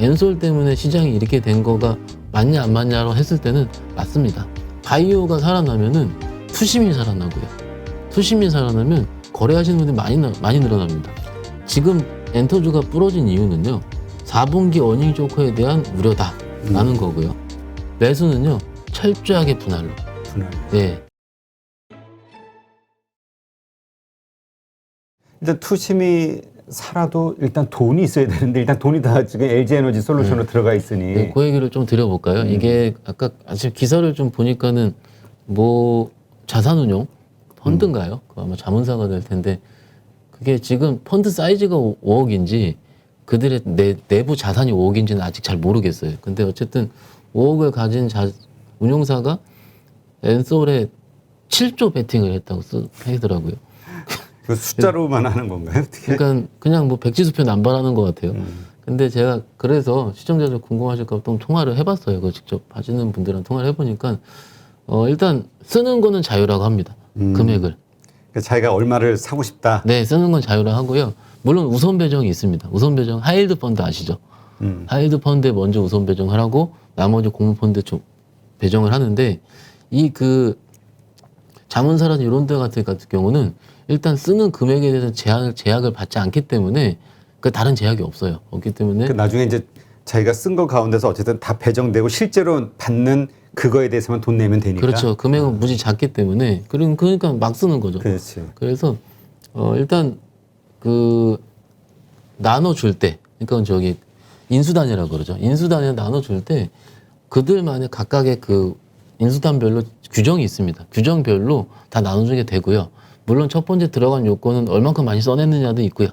엔솔 때문에 시장이 이렇게 된 거가 맞냐 안 맞냐로 했을 때는 맞습니다. 바이오가 살아나면은 투심이 살아나고요. 투심이 살아나면 거래하시는 분들이 많이 늘어납니다. 지금 엔터주가 부러진 이유는요. 4분기 어닝 조커에 대한 우려다라는 거고요. 매수는요. 철저하게 분할로. 네. 일단 투심이 살아도 일단 돈이 있어야 되는데 일단 돈이 다 지금 LG에너지 솔루션으로 들어가 있으니 네, 그 얘기를 좀 드려볼까요? 이게 아까 지금 기사를 좀 보니까는 뭐 자산운용 펀드인가요? 그 아마 자문사가 될 텐데 그게 지금 펀드 사이즈가 5억인지 그들의 내부 자산이 5억인지는 아직 잘 모르겠어요. 근데 어쨌든 5억을 가진 운용사가 엔솔에 7조 베팅을 했다고 하더라고요. 그 숫자로만 하는 건가요? 어떻게? 그러니까 그냥 뭐 백지수표 남발하는 것 같아요. 근데 제가 그래서 시청자들 궁금하실까 봐 좀 통화를 해봤어요. 그 직접 하시는 분들이랑 통화를 해보니까 일단 쓰는 거는 자유라고 합니다. 금액을. 그러니까 자기가 얼마를 사고 싶다. 네, 쓰는 건 자유라 하고요. 물론 우선 배정이 있습니다. 우선 배정 하이힐드 펀드 아시죠? 하이힐드 펀드에 먼저 우선 배정을 하고 나머지 공모 펀드에 좀 배정을 하는데 이 그 자문사라든 이런 데 같은 경우는 일단 쓰는 금액에 대해서 제약을 받지 않기 때문에 그 다른 제약이 없어요. 없기 때문에 그 나중에 이제 자기가 쓴 거 가운데서 어쨌든 다 배정되고 실제로 받는 그거에 대해서만 돈 내면 되니까. 그렇죠. 금액은 무지 작기 때문에 그러니까 막 쓰는 거죠. 그렇지. 그래서 일단 그 나눠줄 때, 그러니까 저기 인수단이라고 그러죠. 인수단에 나눠줄 때 그들만의 각각의 그 인수단별로 규정이 있습니다. 규정별로 다 나눠주게 되고요. 물론 첫 번째 들어간 요건은 얼만큼 많이 써냈느냐도 있고요.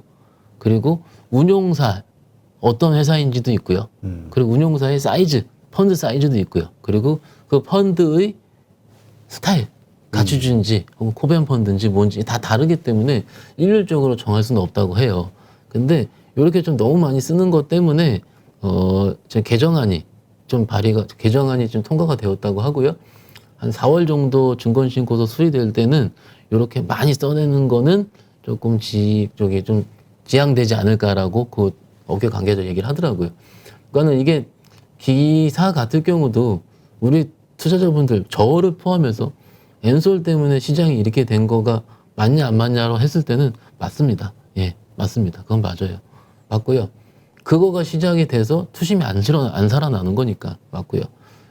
그리고 운용사 어떤 회사인지도 있고요. 그리고 운용사의 사이즈, 펀드 사이즈도 있고요. 그리고 그 펀드의 스타일, 가치주인지 혹은 코벤 펀드인지 뭔지 다 다르기 때문에 일률적으로 정할 수는 없다고 해요. 근데 이렇게 좀 너무 많이 쓰는 것 때문에 제 개정안이 좀 통과가 되었다고 하고요. 한 4월 정도 증권신고서 수리될 때는 이렇게 많이 써내는 거는 조금 좀 지양되지 않을까라고 그 업계 관계자 얘기를 하더라고요. 그러니까는 이게 기사 같은 경우도 우리 투자자분들 저를 포함해서 엔솔 때문에 시장이 이렇게 된 거가 맞냐 안 맞냐로 했을 때는 맞습니다. 예, 맞습니다. 그건 맞아요. 맞고요. 그거가 시작이 돼서 투심이 안 살아나는 거니까 맞고요.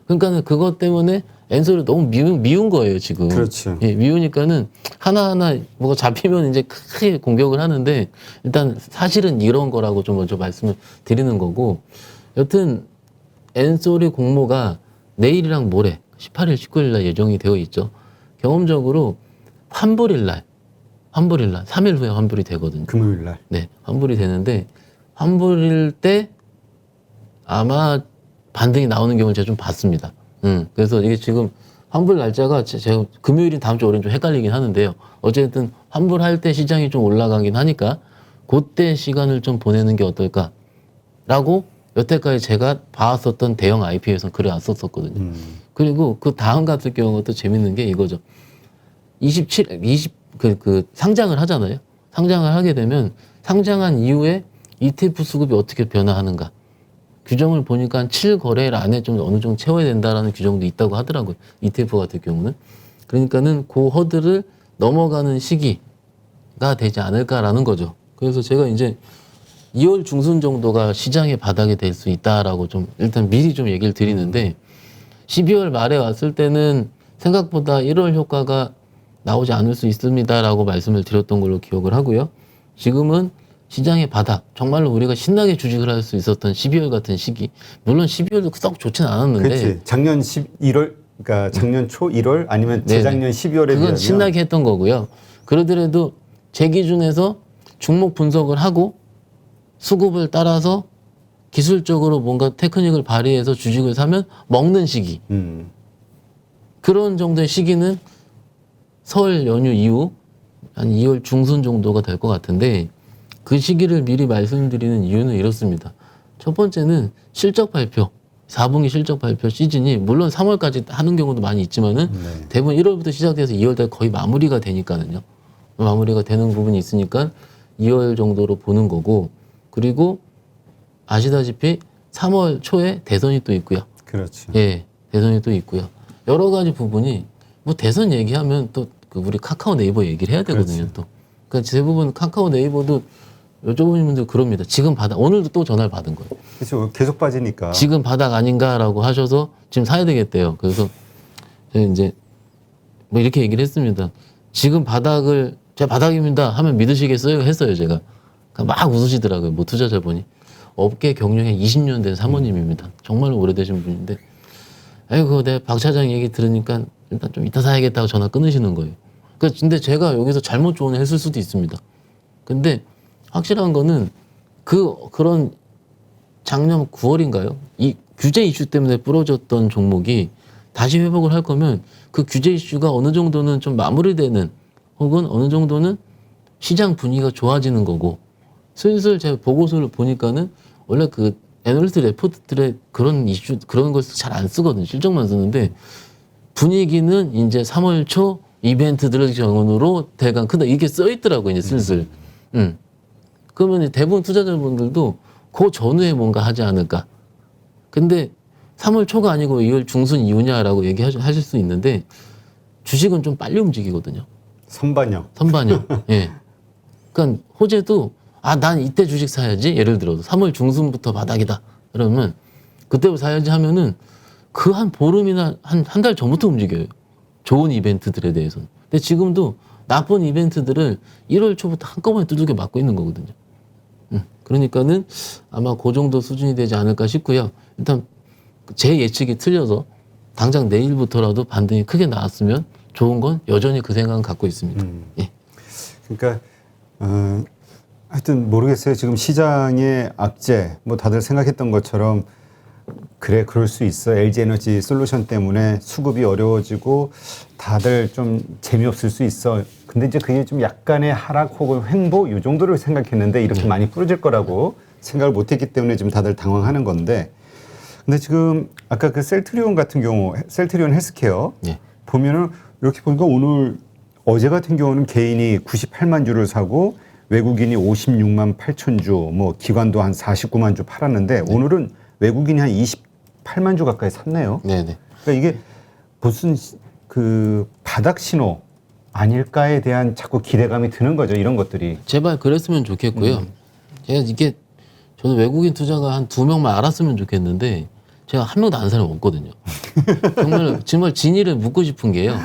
그러니까는 그것 때문에 엔솔을 너무 미운 거예요, 지금. 그렇죠. 예, 미우니까는 하나하나 뭐가 잡히면 이제 크게 공격을 하는데 일단 사실은 이런 거라고 좀 먼저 말씀을 드리는 거고 여튼 엔솔의 공모가 내일이랑 모레 18일, 19일 날 예정이 되어 있죠. 경험적으로 환불일 날 3일 후에 환불이 되거든요. 금요일 날. 네, 환불이 되는데 환불일 때 아마 반등이 나오는 경우를 제가 좀 봤습니다. 그래서 이게 지금 환불 날짜가 제가 금요일인 다음 주 월요일은 좀 헷갈리긴 하는데요. 어쨌든 환불할 때 시장이 좀 올라가긴 하니까 그때 시간을 좀 보내는 게 어떨까라고 여태까지 제가 봐왔었던 대형 IPO에서 글을 안 썼었거든요. 그리고 그 다음 같은 경우도 재밌는 게 이거죠. 상장을 하잖아요. 상장을 하게 되면 상장한 이후에 ETF 수급이 어떻게 변화하는가. 규정을 보니까 한 7거래일 안에 좀 어느 정도 채워야 된다라는 규정도 있다고 하더라고요. ETF 같은 경우는. 그러니까는 그 허들을 넘어가는 시기가 되지 않을까라는 거죠. 그래서 제가 이제 2월 중순 정도가 시장의 바닥이 될 수 있다라고 좀 일단 미리 좀 얘기를 드리는데 12월 말에 왔을 때는 생각보다 1월 효과가 나오지 않을 수 있습니다라고 말씀을 드렸던 걸로 기억을 하고요. 지금은 시장의 바닥, 정말로 우리가 신나게 주식을 할 수 있었던 12월 같은 시기. 물론 12월도 썩 좋지는 않았는데. 그렇지. 작년 11월, 그러니까 작년 초 1월 아니면 재작년 12월에 비하면 그건 신나게 했던 거고요. 그러더라도 제 기준에서 종목 분석을 하고 수급을 따라서 기술적으로 뭔가 테크닉을 발휘해서 주식을 사면 먹는 시기. 그런 정도의 시기는 설 연휴 이후 한 2월 중순 정도가 될 것 같은데 그 시기를 미리 말씀드리는 이유는 이렇습니다. 첫 번째는 실적 발표, 4분기 실적 발표 시즌이 물론 3월까지 하는 경우도 많이 있지만은 대부분 1월부터 시작돼서 2월달 거의 마무리가 되니까는요. 마무리가 되는 부분이 있으니까 2월 정도로 보는 거고 그리고 아시다시피 3월 초에 대선이 또 있고요. 그렇죠. 예, 대선이 또 있고요. 여러 가지 부분이 뭐 대선 얘기하면 또 그 우리 카카오 네이버 얘기를 해야 되거든요. 그렇지. 또 그러니까 대부분 카카오 네이버도 여쭤보는 분들 그럽니다. 지금 바닥 오늘도 또 전화를 받은 거예요. 그렇죠. 계속 빠지니까. 지금 바닥 아닌가라고 하셔서 지금 사야 되겠대요. 그래서 제가 이제 뭐 이렇게 얘기를 했습니다. 지금 바닥을 제가 바닥입니다 하면 믿으시겠어요? 했어요 제가. 그러니까 막 웃으시더라고요. 뭐 투자자분이 업계 경력이 20년 된 사모님입니다. 정말 오래되신 분인데 아이고 내 박 차장 얘기 들으니까 일단 좀 이따 사야겠다고 전화 끊으시는 거예요. 그러니까 근데 제가 여기서 잘못 조언을 했을 수도 있습니다. 근데 확실한 거는 그런 작년 9월인가요? 이 규제 이슈 때문에 부러졌던 종목이 다시 회복을 할 거면 그 규제 이슈가 어느 정도는 좀 마무리되는 혹은 어느 정도는 시장 분위기가 좋아지는 거고 슬슬 제가 보고서를 보니까는 원래 그 애널리스트 레포트들의 그런 이슈 그런 걸 잘 안 쓰거든요. 실적만 쓰는데 분위기는 이제 3월 초 이벤트들을 기원으로 대강 크다 이게 써 있더라고요. 이제 슬슬. 그러면 대부분 투자자분들도 그 전후에 뭔가 하지 않을까. 근데 3월 초가 아니고 2월 중순 이후냐라고 얘기하실 수 있는데 주식은 좀 빨리 움직이거든요. 선반영. 선반영. 예. 그러니까 호재도 난 이때 주식 사야지. 예를 들어서 3월 중순부터 바닥이다. 그러면 그때부터 사야지 하면은 그 한 보름이나 한 달 전부터 움직여요. 좋은 이벤트들에 대해서는. 근데 지금도 나쁜 이벤트들을 1월 초부터 한꺼번에 두들겨 맞고 있는 거거든요. 그러니까는 아마 그 정도 수준이 되지 않을까 싶고요. 일단 제 예측이 틀려서 당장 내일부터라도 반등이 크게 나왔으면 좋은 건 여전히 그 생각은 갖고 있습니다. 예. 그러니까 하여튼 모르겠어요. 지금 시장의 악재 뭐 다들 생각했던 것처럼 그래 그럴 수 있어. LG에너지 솔루션 때문에 수급이 어려워지고 다들 좀 재미없을 수 있어. 근데 이제 그게 좀 약간의 하락 혹은 횡보 이 정도를 생각했는데 이렇게 많이 부러질 거라고 생각을 못했기 때문에 지금 다들 당황하는 건데. 근데 지금 아까 그 셀트리온 같은 경우 셀트리온 헬스케어 예. 보면은 이렇게 보니까 오늘 어제 같은 경우는 개인이 98만 주를 사고 외국인이 56만 8천 주, 뭐 기관도 한 49만 주 팔았는데 오늘은 외국인이 한 28만 주 가까이 샀네요. 네네. 그러니까 이게 무슨 그 바닥 신호 아닐까에 대한 자꾸 기대감이 드는 거죠. 이런 것들이. 제발 그랬으면 좋겠고요. 제가 이게 저도 외국인 투자가 한 2명만 알았으면 좋겠는데 제가 한 명도 아는 사람이 없거든요. 정말 진위를 묻고 싶은 게요.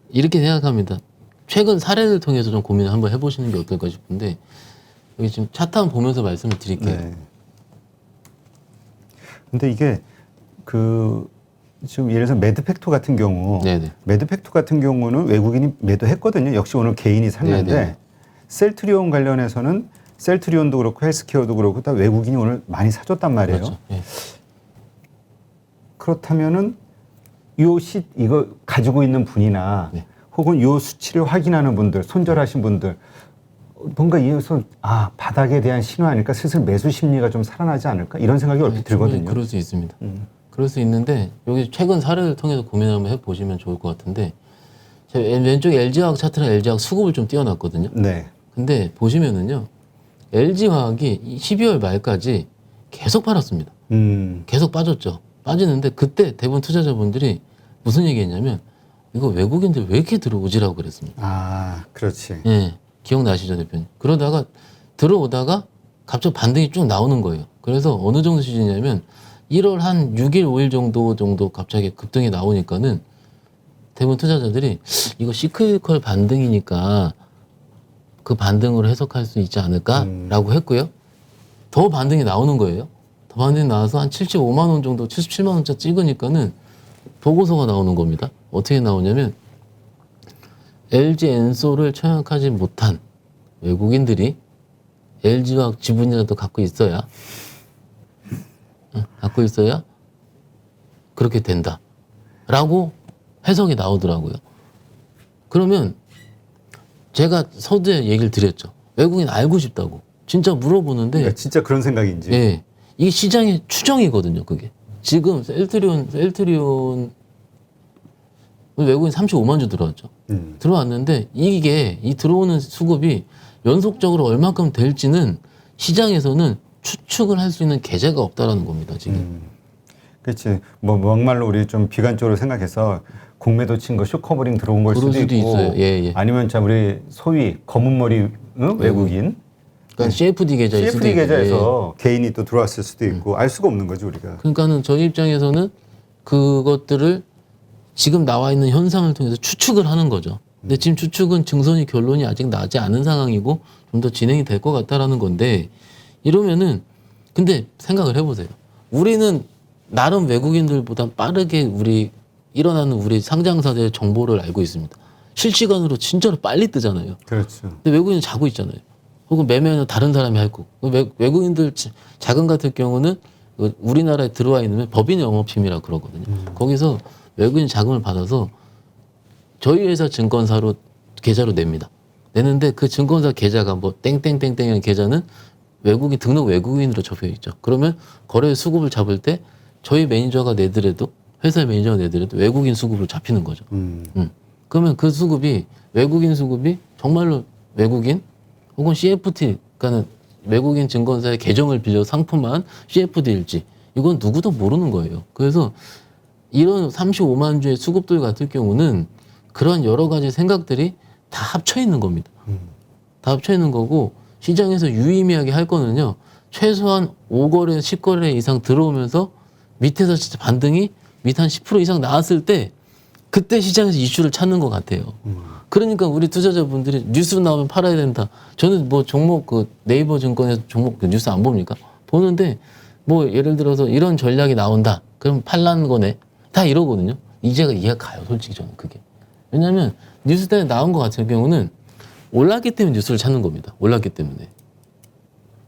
이렇게 생각합니다. 최근 사례를 통해서 좀 고민을 한번 해보시는 게 어떨까 싶은데 여기 지금 차트 한번 보면서 말씀을 드릴게요. 네. 근데 이게 그 지금 예를 들어서 매드팩토 같은 경우 네네. 매드팩토 같은 경우는 외국인이 매도했거든요. 역시 오늘 개인이 샀는데 네네. 셀트리온 관련해서는 셀트리온도 그렇고 헬스케어도 그렇고 다 외국인이 오늘 많이 사줬단 말이에요. 그렇죠. 예. 그렇다면은 이거 가지고 있는 분이나 네. 혹은 요 수치를 확인하는 분들, 손절하신 분들 뭔가 이어서 바닥에 대한 신호 아닐까 슬슬 매수 심리가 좀 살아나지 않을까 이런 생각이 얼핏 들거든요. 그럴 수 있습니다. 그럴 수 있는데 여기 최근 사례를 통해서 고민 한번 해보시면 좋을 것 같은데 제가 왼쪽에 LG화학 차트랑 LG화학 수급을 좀 띄워놨거든요. 네. 근데 보시면은요 LG화학이 12월 말까지 계속 팔았습니다. 계속 빠졌죠. 빠지는데 그때 대부분 투자자분들이 무슨 얘기했냐면 이거 외국인들 왜 이렇게 들어오지라고 그랬습니다. 그렇지. 예, 기억나시죠 대표님? 그러다가 들어오다가 갑자기 반등이 쭉 나오는 거예요. 그래서 어느 정도 수준이냐면 1월 한 6일, 5일 정도 갑자기 급등이 나오니까는 대부분 투자자들이 이거 시크릿컬 반등이니까 그 반등으로 해석할 수 있지 않을까라고 했고요. 더 반등이 나오는 거예요. 더 반등이 나와서 한 75만 원 정도, 77만 원짜 찍으니까는 보고서가 나오는 겁니다. 어떻게 나오냐면 LG 엔솔을 청약하지 못한 외국인들이 LG화학 지분이라도 갖고 있어야 그렇게 된다라고 해석이 나오더라고요. 그러면 제가 서두에 얘기를 드렸죠. 외국인 알고 싶다고 진짜 물어보는데 그러니까 진짜 그런 생각인지. 예, 이게 시장의 추정이거든요. 그게 지금 셀트리온 외국인 35만 주 들어왔죠. 들어왔는데 이게 이 들어오는 수급이 연속적으로 얼마큼 될지는 시장에서는 추측을 할 수 있는 계제가 없다라는 겁니다, 지금. 그렇지. 뭐 막말로 우리 좀 비관적으로 생각해서 공매도 친 거 쇼커버링 들어온 걸 그럴 수도 수도 있고, 있어요. 예, 예. 아니면 참 우리 소위 검은 머리 외국인 그러니까 CFD 계좌일 수도 CFD 있고. 예. 계좌에서 개인이 또 들어왔을 수도 있고 알 수가 없는 거죠 우리가. 그러니까는 저희 입장에서는 그것들을 지금 나와 있는 현상을 통해서 추측을 하는 거죠. 근데 지금 추측은 증선이 결론이 아직 나지 않은 상황이고 좀 더 진행이 될 것 같다라는 건데 이러면은 근데 생각을 해보세요. 우리는 나름 외국인들보다 빠르게 일어나는 우리 상장사들의 정보를 알고 있습니다. 실시간으로 진짜로 빨리 뜨잖아요. 그렇죠. 근데 외국인은 자고 있잖아요. 혹은 매매는 다른 사람이 하고 외국인들 자금 같은 경우는 우리나라에 들어와 있는 법인 영업팀이라 그러거든요. 거기서 외국인 자금을 받아서 저희 회사 증권사로 계좌로 냅니다. 내는데 그 증권사 계좌가 뭐 땡땡땡땡이라는 계좌는 외국인 등록 외국인으로 접혀 있죠. 그러면 거래 수급을 잡을 때 저희 매니저가 내더라도 회사 매니저가 내더라도 외국인 수급으로 잡히는 거죠. 그러면 그 수급이 외국인 수급이 정말로 외국인 혹은 CFT 그러니까는 외국인 증권사의 계정을 빌려 상품한 CFD일지 이건 누구도 모르는 거예요. 그래서 이런 35만 주의 수급들 같은 경우는 그런 여러 가지 생각들이 다 합쳐 있는 겁니다. 다 합쳐 있는 거고 시장에서 유의미하게 할 거는요. 최소한 5거래, 10거래 이상 들어오면서 밑에서 진짜 반등이 밑 한 10% 이상 나왔을 때 그때 시장에서 이슈를 찾는 것 같아요. 그러니까 우리 투자자분들이 뉴스 나오면 팔아야 된다. 저는 뭐 종목 그 네이버 증권에서 종목 그 뉴스 안 봅니까? 보는데 뭐 예를 들어서 이런 전략이 나온다. 그럼 팔라는 거네. 다 이러거든요. 이제가 이해가 가요. 솔직히 저는 그게. 왜냐하면 뉴스 때문에 나온 것 같은 경우는 올랐기 때문에 뉴스를 찾는 겁니다. 올랐기 때문에.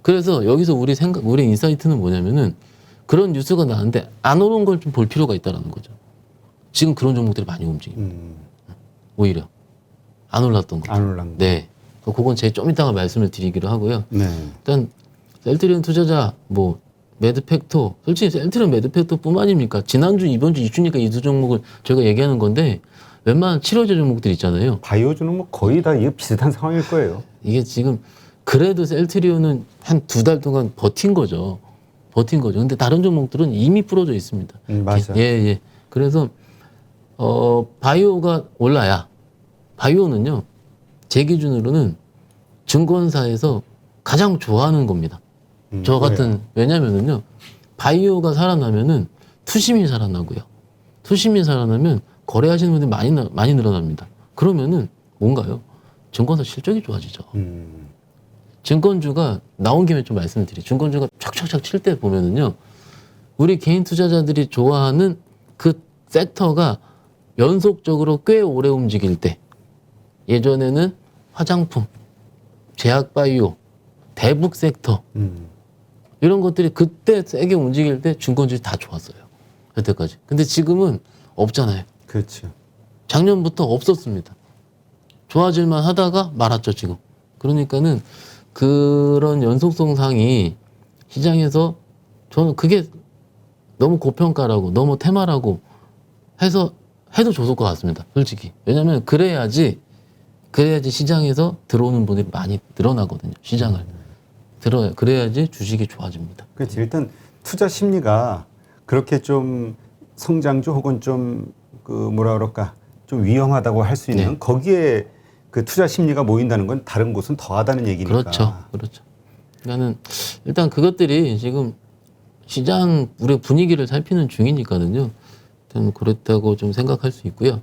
그래서 여기서 우리 인사이트는 뭐냐면은 그런 뉴스가 나왔는데 안 오른 걸 좀 볼 필요가 있다라는 거죠. 지금 그런 종목들이 많이 움직입니다. 오히려 안 올랐던 거. 안 올랐네. 네. 그건 제가 좀 이따가 말씀을 드리기로 하고요. 네. 일단 셀트리온 투자자 뭐 매드팩토 솔직히 셀트리온 매드팩토뿐만입니까? 지난주 이번주 이주니까 이 두 종목을 저희가 얘기하는 건데 웬만한 치료제 종목들 있잖아요. 바이오주는 뭐 거의 다 이거 비슷한 상황일 거예요. 이게 지금 그래도 셀트리온은 한 2달 동안 버틴 거죠. 근데 다른 종목들은 이미 부러져 있습니다. 맞아. 예. 그래서 바이오가 올라야 바이오는요. 제 기준으로는 증권사에서 가장 좋아하는 겁니다. 저 같은 왜냐면은요. 바이오가 살아나면은 투심이 살아나고요. 투심이 살아나면 거래하시는 분들이 많이 늘어납니다. 그러면은 뭔가요? 증권사 실적이 좋아지죠. 증권주가 나온 김에 좀 말씀드릴게요. 증권주가 촥촥촥 칠 때 보면은요. 우리 개인 투자자들이 좋아하는 그 섹터가 연속적으로 꽤 오래 움직일 때 예전에는 화장품, 제약바이오, 대북 섹터 이런 것들이 그때 세게 움직일 때 증권주들이 다 좋았어요. 여태까지. 근데 지금은 없잖아요. 그렇죠. 작년부터 없었습니다. 좋아질만 하다가 말았죠, 지금. 그러니까는 그런 연속성상이 시장에서 저는 그게 너무 고평가라고 너무 테마라고 해서 해도 좋을 것 같습니다. 솔직히. 왜냐하면 그래야지 시장에서 들어오는 분들이 많이 늘어나거든요. 시장을. 그래야지 주식이 좋아집니다. 그렇지. 일단 투자 심리가 그렇게 좀 성장주 혹은 좀 그 뭐라 그럴까 좀 위험하다고 할 수 있는 거기에 그 투자 심리가 모인다는 건 다른 곳은 더하다는 얘기니까. 그렇죠. 그러니까는 일단 그것들이 지금 시장 우리 분위기를 살피는 중이니까는요. 일단 그렇다고 좀 생각할 수 있고요.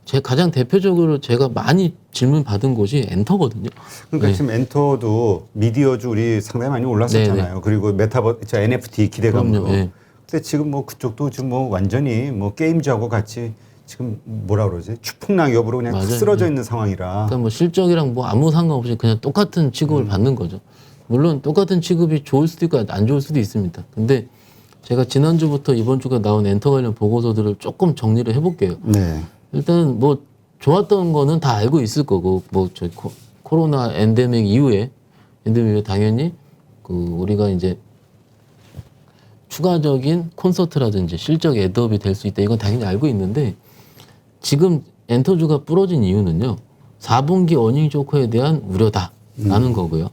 제 가장 대표적으로 제가 많이 질문 받은 곳이 엔터거든요. 그러니까 지금 엔터도 미디어주 우리 상당히 많이 올랐었잖아요. 그리고 메타버스, NFT 기대감으로. 그럼요. 근데 지금 뭐 그쪽도 지금 뭐 완전히 뭐 게임주하고 같이 지금 뭐라 그러지? 추풍낙엽으로 그냥 탁 쓰러져 있는 상황이라. 그러니까 뭐 실적이랑 뭐 아무 상관없이 그냥 똑같은 취급을 받는 거죠. 물론 똑같은 취급이 좋을 수도 있고 안 좋을 수도 있습니다. 근데 제가 지난주부터 이번 주가 나온 엔터 관련 보고서들을 조금 정리를 해볼게요. 네. 일단 뭐 좋았던 거는 다 알고 있을 거고 뭐 저 코로나 엔데믹 이후에 당연히 그 우리가 이제 추가적인 콘서트라든지 실적 애드업이 될 수 있다. 이건 당연히 알고 있는데 지금 엔터주가 부러진 이유는요. 4분기 어닝 조커에 대한 우려다라는 거고요.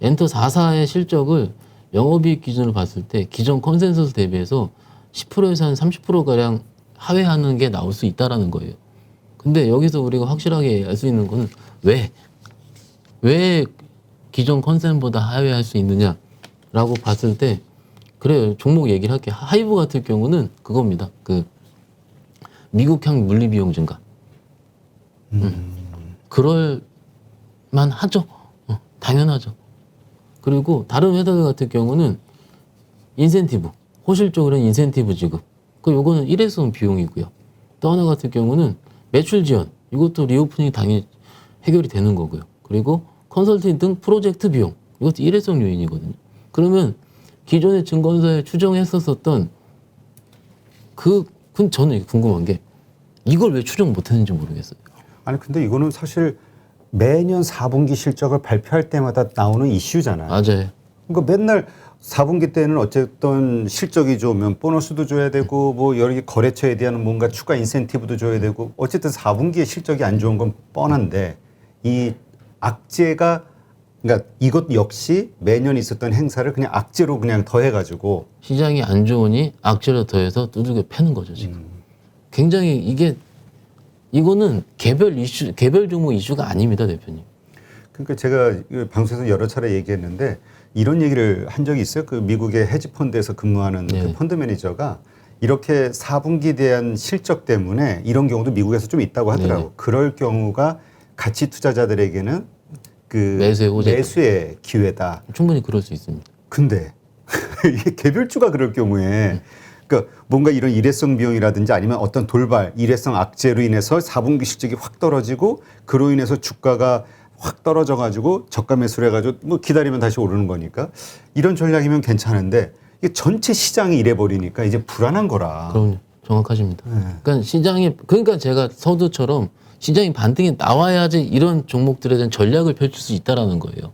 엔터 4사의 실적을 영업이익 기준으로 봤을 때 기존 컨센서스 대비해서 10%에서 한 30%가량 하회하는 게 나올 수 있다라는 거예요. 근데 여기서 우리가 확실하게 알 수 있는 거는 왜 기존 컨센보다 하회할 수 있느냐라고 봤을 때 그래요. 종목 얘기를 할게요. 하이브 같은 경우는 그겁니다. 그 미국향 물리 비용 증가. 그럴 만하죠. 당연하죠. 그리고 다른 회사들 같은 경우는 인센티브, 호실적으로는 인센티브 지급. 그 요거는 일회성 비용이고요. 또 하나 같은 경우는 매출 지원. 이것도 리오프닝이 당연히 해결이 되는 거고요. 그리고 컨설팅 등 프로젝트 비용. 이것도 일회성 요인이거든요. 그러면 기존의 증권사에 추정했었던 그건 저는 궁금한 게 이걸 왜 추정 못했는지 모르겠어요. 아니 근데 이거는 사실 매년 4분기 실적을 발표할 때마다 나오는 이슈잖아요. 맞아요. 그러니까 맨날 4분기 때는 어쨌든 실적이 좋으면 보너스도 줘야 되고 뭐 여러 개 거래처에 대한 뭔가 추가 인센티브도 줘야 되고 어쨌든 4분기에 실적이 안 좋은 건 뻔한데 이 악재가 그러니까 이것 역시 매년 있었던 행사를 그냥 악재로 그냥 더해가지고 시장이 안 좋으니 악재를 더해서 두들겨 패는 거죠 지금. 굉장히 이거는 개별 종목 이슈가 아닙니다 대표님. 그러니까 제가 이 방송에서 여러 차례 얘기했는데 이런 얘기를 한 적이 있어요. 그 미국의 헤지 펀드에서 근무하는 그 펀드 매니저가 이렇게 4분기에 대한 실적 때문에 이런 경우도 미국에서 좀 있다고 하더라고. 네네. 그럴 경우가 가치 투자자들에게는 그 매수의 매수의 기회다. 충분히 그럴 수 있습니다. 근데 이게 개별주가 그럴 경우에 그러니까 뭔가 이런 일회성 비용이라든지 아니면 어떤 돌발 일회성 악재로 인해서 4분기 실적이 확 떨어지고 그로 인해서 주가가 확 떨어져 가지고 저가 매수를 해가지고 뭐 기다리면 다시 오르는 거니까 이런 전략이면 괜찮은데 이게 전체 시장이 이래 버리니까 이제 불안한 거라. 그럼요. 정확하십니다. 네. 그러니까 제가 서두처럼 시장이 반등이 나와야지 이런 종목들에 대한 전략을 펼칠 수 있다라는 거예요.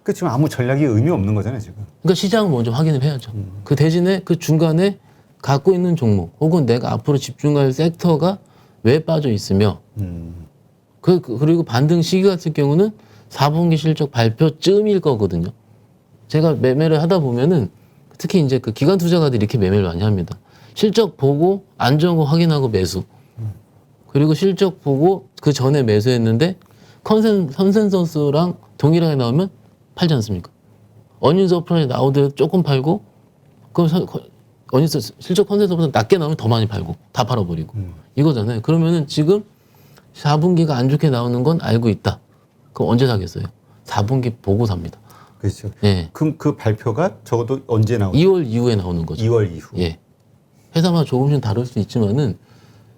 그 지금 아무 전략이 의미 없는 거잖아요 지금. 그러니까 시장을 먼저 확인을 해야죠. 그 대신에 그 중간에 갖고 있는 종목 혹은 내가 앞으로 집중할 섹터가 왜 빠져 있으며 그리고 반등 시기 같은 경우는 4분기 실적 발표쯤일 거거든요. 제가 매매를 하다 보면은 특히 이제 그 기관 투자가들이 이렇게 매매를 많이 합니다. 실적 보고 안 좋은 거 확인하고 매수. 그리고 실적 보고 그 전에 매수했는데 컨센서스랑 동일하게 나오면 팔지 않습니까? 어닝스 어프라인이 나오더라도 조금 팔고 그럼 어닝스 실적 컨센서스보다 낮게 나오면 더 많이 팔고 다 팔아버리고 이거잖아요. 그러면은 지금 4분기가 안 좋게 나오는 건 알고 있다. 그럼 언제 사겠어요? 4분기 보고 삽니다. 그렇죠. 예. 그럼 그 발표가 적어도 언제 나오죠? 2월 이후에 나오는 거죠. 2월 이후. 예. 회사마다 조금씩 다를 수 있지만은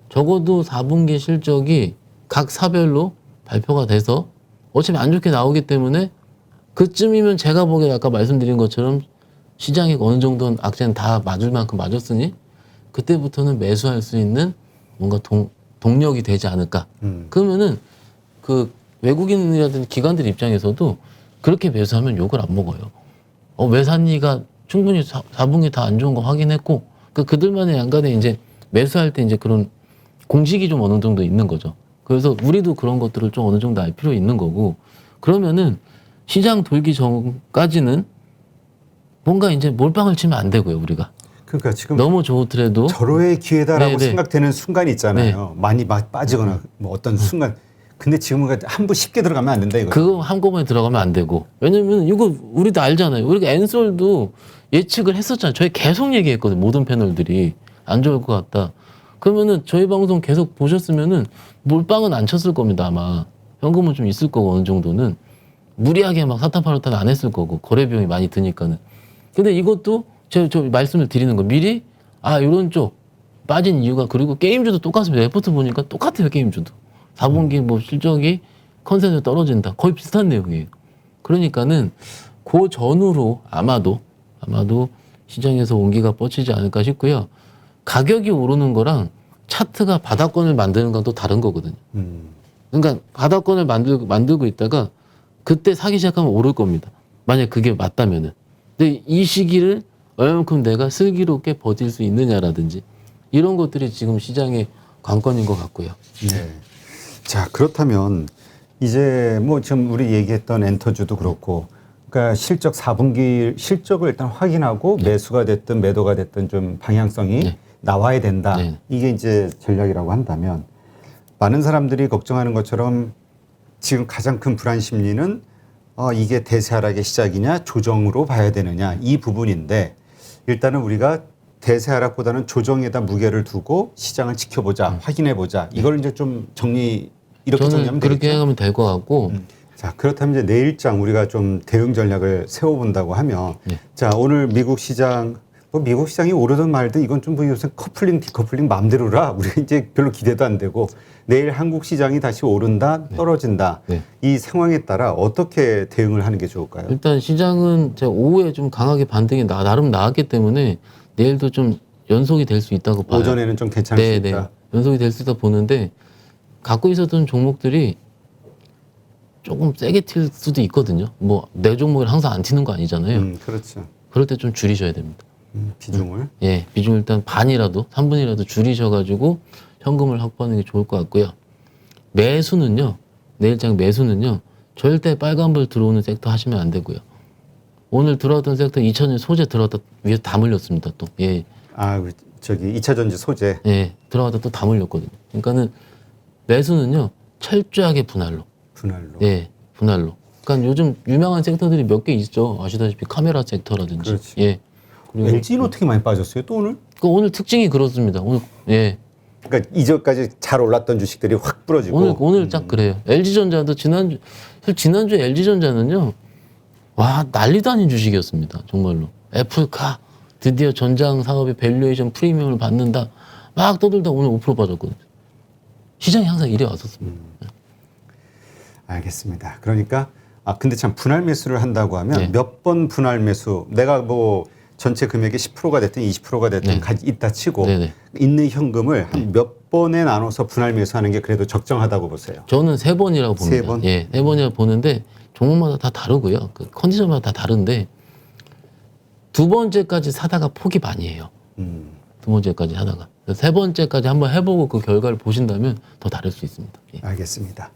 적어도 4분기 실적이 각 사별로 발표가 돼서 어차피 안 좋게 나오기 때문에 그쯤이면 제가 보기에 아까 말씀드린 것처럼 시장이 어느 정도는 악재는 다 맞을 만큼 맞았으니 그때부터는 매수할 수 있는 뭔가 동력이 되지 않을까. 그러면은 그 외국인이라든지 기관들 입장에서도 그렇게 매수하면 욕을 안 먹어요. 왜 샀니가 충분히 4분기 다 안 좋은 거 확인했고 그들만의 양간에 이제 매수할 때 이제 그런 공식이 좀 어느 정도 있는 거죠. 그래서 우리도 그런 것들을 좀 어느 정도 알 필요 있는 거고 그러면은 시장 돌기 전까지는 뭔가 이제 몰빵을 치면 안 되고요, 우리가. 그러니까 지금 너무 좋더라도 절호의 기회다라고 네네. 생각되는 순간이 있잖아요. 많이 빠지거나 뭐 어떤 순간. 근데 지금은 한 번 쉽게 들어가면 안 된다 이거. 그거 한꺼번에 들어가면 안 되고. 왜냐면 이거 우리도 알잖아요. 우리가 엔솔도 예측을 했었잖아요. 저희 계속 얘기했거든요. 모든 패널들이 안 좋을 것 같다. 그러면은 저희 방송 계속 보셨으면은 몰빵은 안 쳤을 겁니다. 아마 현금은 좀 있을 거고 어느 정도는 무리하게 막 사타파라타는 안 했을 거고 거래 비용이 많이 드니까는. 근데 이것도 제가 말씀을 드리는 거 미리 이런 쪽 빠진 이유가 그리고 게임주도 똑같습니다. 레포트 보니까 똑같아요. 게임주도 4분기 뭐 실적이 컨센서 떨어진다. 거의 비슷한 내용이에요. 그러니까는 그 전후로 아마도 시장에서 온기가 뻗치지 않을까 싶고요. 가격이 오르는 거랑 차트가 바닥권을 만드는 건 또 다른 거거든요. 그러니까 바닥권을 만들고 있다가 그때 사기 시작하면 오를 겁니다. 만약 그게 맞다면은. 근데 이 시기를 얼마만큼 내가 슬기롭게 버틸 수 있느냐라든지 이런 것들이 지금 시장의 관건인 것 같고요. 네. 자, 그렇다면 이제 뭐 지금 우리 얘기했던 엔터주도 그렇고 그러니까 실적 4분기 실적을 일단 확인하고 매수가 됐든 매도가 됐든 좀 방향성이 네. 나와야 된다. 네. 이게 이제 전략이라고 한다면 많은 사람들이 걱정하는 것처럼 지금 가장 큰 불안 심리는 이게 대세하락의 시작이냐 조정으로 봐야 되느냐 이 부분인데 일단은 우리가 대세하락보다는 조정에다 무게를 두고 시장을 지켜보자, 확인해보자. 이걸 이제 좀 이렇게 저는 정리하면 그렇게 되겠죠. 하면 될 것 같고 자, 그렇다면 이제 내일장 우리가 좀 대응 전략을 세워본다고 하면 자, 오늘 미국 시장 뭐 미국 시장이 오르든 말든 이건 좀 뭐 요새 커플링, 디커플링 마음대로라 우리 이제 별로 기대도 안 되고 내일 한국 시장이 다시 오른다, 떨어진다. 네. 이 상황에 따라 어떻게 대응을 하는 게 좋을까요? 일단 시장은 제가 오후에 좀 강하게 반등이 나름 나왔기 때문에 내일도 좀 연속이 될 수 있다고 봐요. 오전에는 좀 괜찮을 수 있다. 연속이 될 수 있다 보는데 갖고 있었던 종목들이 조금 세게 튈 수도 있거든요. 뭐 내 종목을 항상 안 튀는 거 아니잖아요. 그렇죠. 그럴 때 좀 줄이셔야 됩니다. 비중을. 예, 비중 일단 반이라도 3분이라도 줄이셔가지고 현금을 확보하는 게 좋을 것 같고요. 매수는요, 내일장 매수는요, 절대 빨간불 들어오는 섹터 하시면 안 되고요. 오늘 들어왔던 섹터 2000년 소재 들어왔다 위에 다 물렸습니다 또. 예, 저기 2차 전지 소재. 예, 들어왔다 또 다 물렸거든요. 그러니까는 매수는요, 철저하게 분할로. 분할로. 예, 분할로. 그러니까 요즘 유명한 섹터들이 몇 개 있죠. 아시다시피 카메라 섹터라든지. 그렇지. 예. 그리고 LG는 어떻게 많이 빠졌어요? 또 오늘? 그 오늘 특징이 그렇습니다. 오늘 예. 그러니까 이전까지 잘 올랐던 주식들이 확 부러지고. 오늘 딱 그래요. LG전자도 지난주 LG전자는요. 와, 난리도 아닌 주식이었습니다. 정말로. 애플카 드디어 전장 사업의 밸류에이션 프리미엄을 받는다. 막 떠들다 오늘 5% 빠졌거든요. 시장이 항상 이래 왔었습니다. 알겠습니다. 그러니까 근데 참 분할 매수를 한다고 하면 네. 몇 번 분할 매수 내가 뭐 전체 금액의 10%가 됐든 20%가 됐든 있다 치고 네네. 있는 현금을 한 몇 번에 나눠서 분할 매수하는 게 그래도 적정하다고 보세요. 저는 3번이라고 봅니다. 세 번? 예, 3번이라고 보는데 종목마다 다 다르고요. 그 컨디션마다 다 다른데 두 번째까지 사다가 포기 많이 해요. 두 번째까지 하다가 세 번째까지 한번 해보고 그 결과를 보신다면 더 다를 수 있습니다. 예. 알겠습니다.